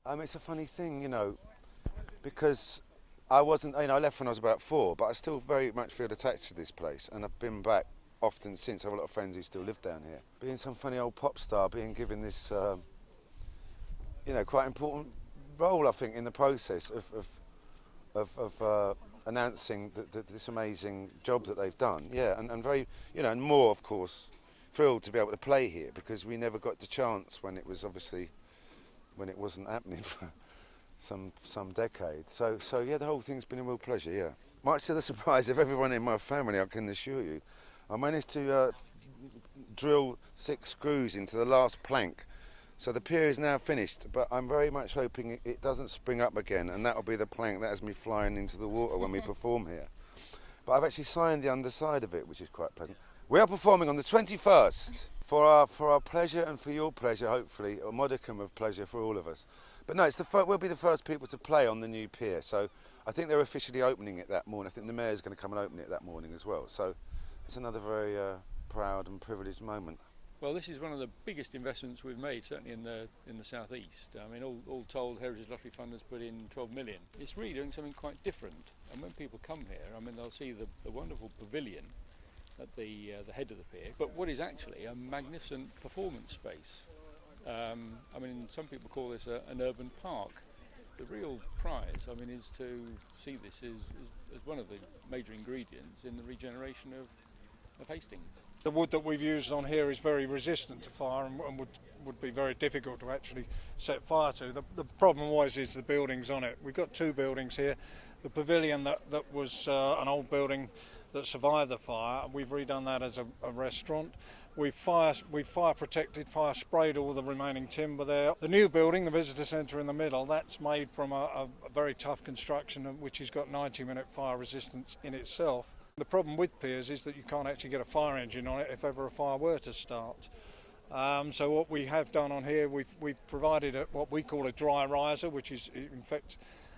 It's a funny thing, because I wasn't, I left when I was about 4, but I still very much feel attached to this place, and I've been back often since. I have a lot of friends who still live down here. Being some funny old pop star, being given this, quite important role, I think, in the process of announcing this amazing job that they've done. Yeah, and very, and more, of course, thrilled to be able to play here because we never got the chance when it was obviously when it wasn't happening for some decades. So yeah, the whole thing's been a real pleasure. Yeah, much to the surprise of everyone in my family, I can assure you. I managed to drill 6 screws into the last plank. So the pier is now finished, but I'm very much hoping it doesn't spring up again, and that'll be the plank that has me flying into the water when we perform here. But I've actually signed the underside of it, which is quite pleasant. We are performing on the 21st for our pleasure and for your pleasure, hopefully, a modicum of pleasure for all of us. But no, we'll be the first people to play on the new pier. So I think they're officially opening it that morning. I think the mayor's going to come and open it that morning as well. So it's another very proud and privileged moment. Well, this is one of the biggest investments we've made, certainly in the southeast. I mean, all told, Heritage Lottery Fund has put in 12 million. It's really doing something quite different. And when people come here, I mean, they'll see the wonderful pavilion at the head of the pier, but what is actually a magnificent performance space. I mean, some people call this an urban park. The real prize, I mean, is to see this as one of the major ingredients in the regeneration of Hastings. The wood that we've used on here is very resistant to fire and would be very difficult to actually set fire to. The problem always is the buildings on it. We've got 2 buildings here. The pavilion that was an old building that survived the fire, we've redone that as a restaurant. We've fire protected, fire sprayed all the remaining timber there. The new building, the visitor centre in the middle, that's made from a very tough construction which has got 90-minute fire resistance in itself. The problem with piers is that you can't actually get a fire engine on it if ever a fire were to start. So what we have done on here, we've provided what we call a dry riser, which is in fact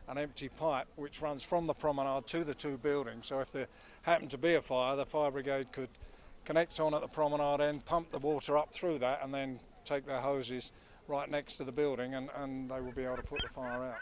an empty pipe which runs from the promenade to the 2 buildings. So if there happened to be a fire, the fire brigade could connect on at the promenade end, pump the water up through that and then take their hoses right next to the building and they will be able to put the fire out.